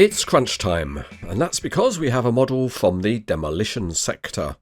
It's crunch time, and that's because we have a model from the demolition sector.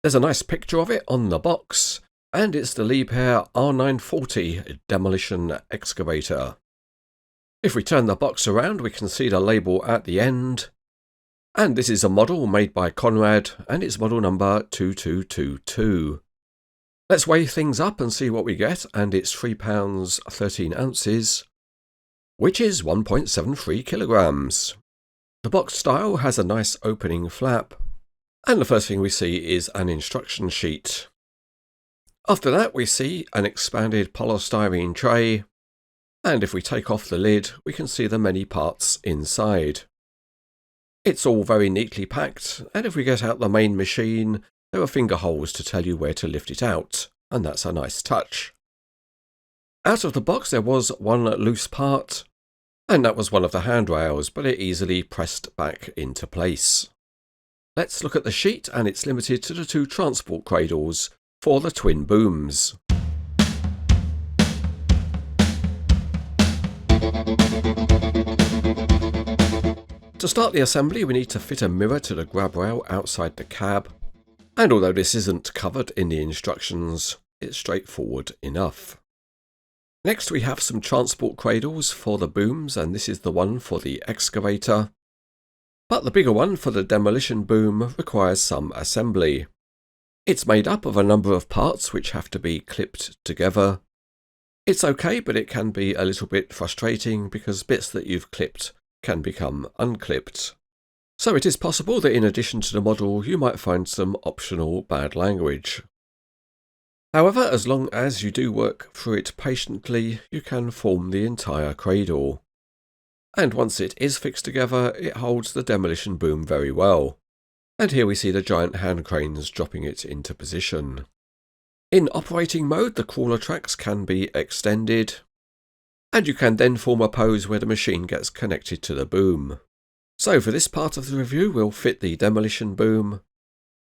There's a nice picture of it on the box, and it's the Liebherr R940 demolition excavator. If we turn the box around, we can see the label at the end, and this is a model made by Conrad, and it's model number 2222. Let's weigh things up and see what we get, and it's 3 pounds 13 ounces. Which is 1.73 kilograms. The box style has a nice opening flap, and the first thing we see is an instruction sheet. After that we see an expanded polystyrene tray, and if we take off the lid we can see the many parts inside. It's all very neatly packed, and if we get out the main machine there are finger holes to tell you where to lift it out, and that's a nice touch. Out of the box there was one loose part, and that was one of the handrails, but it easily pressed back into place. Let's look at the sheet, and it's limited to the 2 transport cradles for the twin booms. To start the assembly we need to fit a mirror to the grab rail outside the cab, and although this isn't covered in the instructions, it's straightforward enough. Next we have some transport cradles for the booms, and this is the one for the excavator. But the bigger one for the demolition boom requires some assembly. It's made up of a number of parts which have to be clipped together. It's okay, but it can be a little bit frustrating because bits that you've clipped can become unclipped. So it is possible that in addition to the model you might find some optional bad language. However, as long as you do work through it patiently, you can form the entire cradle. And once it is fixed together, it holds the demolition boom very well. And here we see the giant hand cranes dropping it into position. In operating mode, the crawler tracks can be extended, and you can then form a pose where the machine gets connected to the boom. So for this part of the review, we'll fit the demolition boom,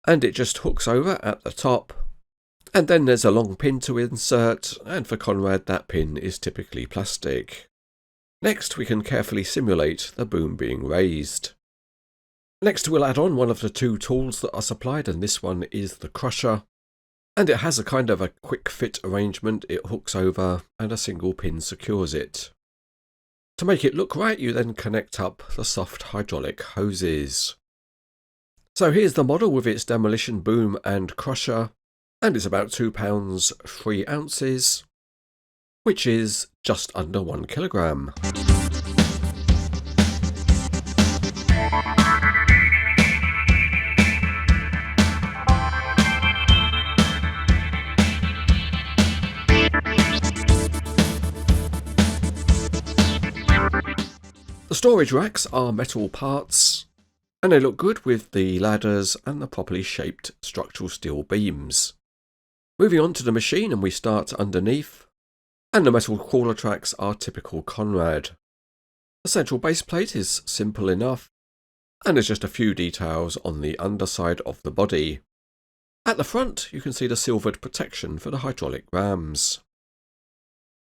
and it just hooks over at the top. And then there's a long pin to insert, and for Conrad that pin is typically plastic. Next we can carefully simulate the boom being raised. Next we'll add on one of the 2 tools that are supplied, and this one is the crusher. And it has a kind of a quick fit arrangement. It hooks over and a single pin secures it. To make it look right you then connect up the soft hydraulic hoses. So here's the model with its demolition boom and crusher. And it's about 2 pounds 3 ounces, which is just under 1 kilogram. The storage racks are metal parts, and they look good with the ladders and the properly shaped structural steel beams. Moving on to the machine, and we start underneath, and the metal crawler tracks are typical Conrad. The central base plate is simple enough, and there's just a few details on the underside of the body. At the front you can see the silvered protection for the hydraulic rams.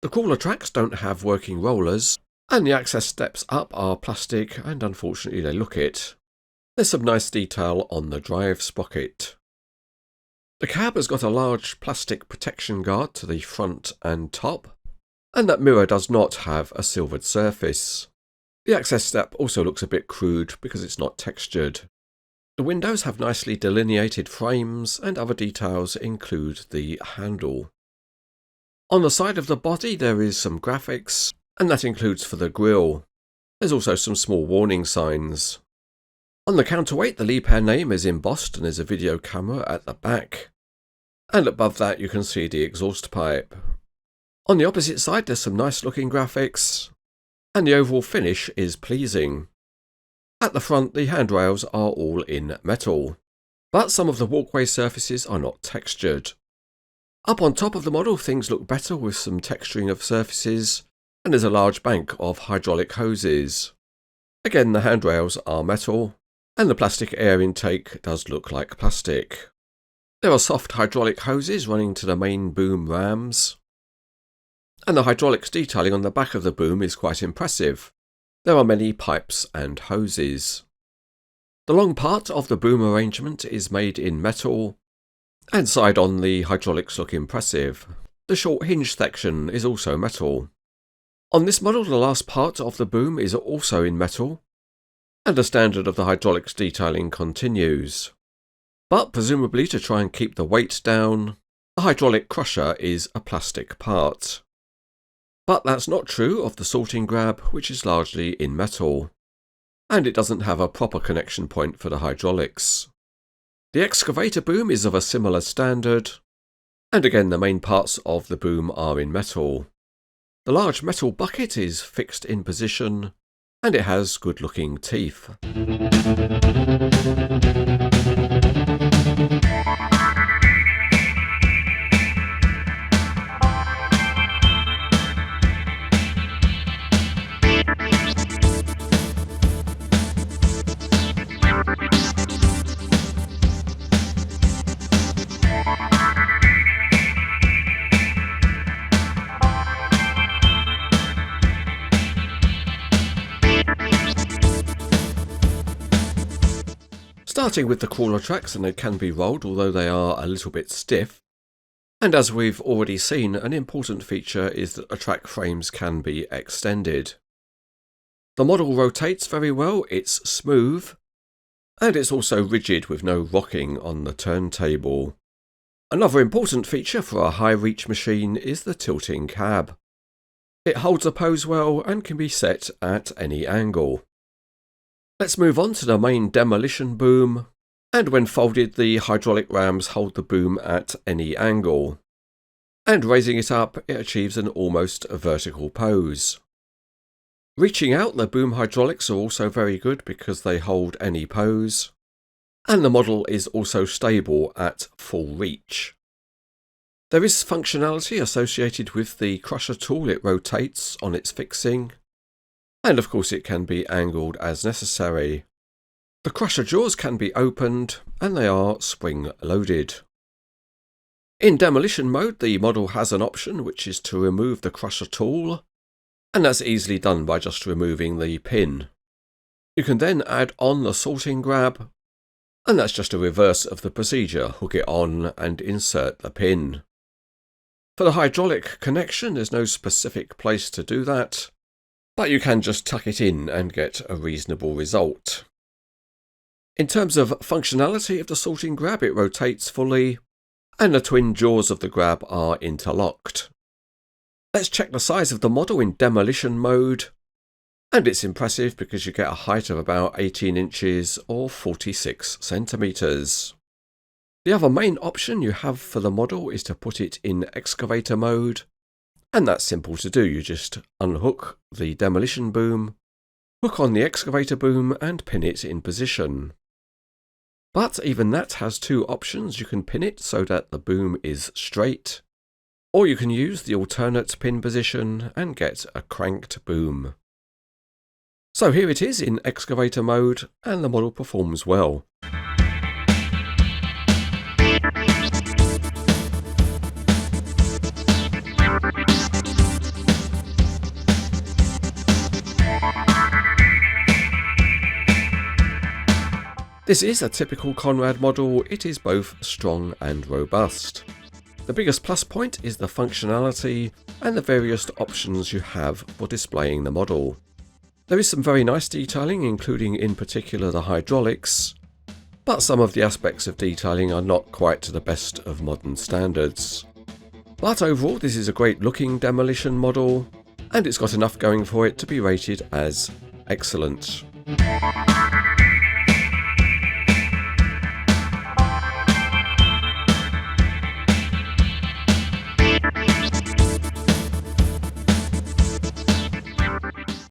The crawler tracks don't have working rollers, and the access steps up are plastic, and unfortunately they look it. There's some nice detail on the drive sprocket. The cab has got a large plastic protection guard to the front and top, and that mirror does not have a silvered surface. The access step also looks a bit crude because it's not textured. The windows have nicely delineated frames, and other details include the handle. On the side of the body there is some graphics, and that includes for the grille. There's also some small warning signs. On the counterweight, the Liebherr name is embossed, and there's a video camera at the back. And above that you can see the exhaust pipe. On the opposite side there's some nice looking graphics, and the overall finish is pleasing. At the front, the handrails are all in metal, but some of the walkway surfaces are not textured. Up on top of the model, things look better with some texturing of surfaces, and there's a large bank of hydraulic hoses. Again, the handrails are metal, and the plastic air intake does look like plastic. There are soft hydraulic hoses running to the main boom rams, and the hydraulics detailing on the back of the boom is quite impressive. There are many pipes and hoses. The long part of the boom arrangement is made in metal, and side on the hydraulics look impressive. The short hinge section is also metal. On this model, the last part of the boom is also in metal, and the standard of the hydraulics detailing continues. But presumably to try and keep the weight down, the hydraulic crusher is a plastic part. But that's not true of the sorting grab, which is largely in metal, and it doesn't have a proper connection point for the hydraulics. The excavator boom is of a similar standard, and again the main parts of the boom are in metal. The large metal bucket is fixed in position, and it has good looking teeth. Starting with the crawler tracks, and they can be rolled, although they are a little bit stiff. And as we've already seen, an important feature is that the track frames can be extended. The model rotates very well, it's smooth, and it's also rigid with no rocking on the turntable. Another important feature for a high-reach machine is the tilting cab. It holds a pose well and can be set at any angle. Let's move on to the main demolition boom, and when folded the hydraulic rams hold the boom at any angle, and raising it up it achieves an almost vertical pose. Reaching out, the boom hydraulics are also very good because they hold any pose, and the model is also stable at full reach. There is functionality associated with the crusher tool. It rotates on its fixing, and of course it can be angled as necessary. The crusher jaws can be opened, and they are spring-loaded. In demolition mode, the model has an option which is to remove the crusher tool, and that's easily done by just removing the pin. You can then add on the sorting grab, and that's just a reverse of the procedure. Hook it on and insert the pin. For the hydraulic connection, there's no specific place to do that, but you can just tuck it in and get a reasonable result. In terms of functionality of the sorting grab, it rotates fully, and the twin jaws of the grab are interlocked. Let's check the size of the model in demolition mode, and it's impressive because you get a height of about 18 inches or 46 centimeters. The other main option you have for the model is to put it in excavator mode, and that's simple to do. You just unhook the demolition boom, hook on the excavator boom and pin it in position. But even that has two options. You can pin it so that the boom is straight, or you can use the alternate pin position and get a cranked boom. So here it is in excavator mode, and the model performs well. This is a typical Conrad model. It is both strong and robust. The biggest plus point is the functionality and the various options you have for displaying the model. There is some very nice detailing, including in particular the hydraulics, but some of the aspects of detailing are not quite to the best of modern standards. But overall, this is a great looking demolition model, and it's got enough going for it to be rated as excellent.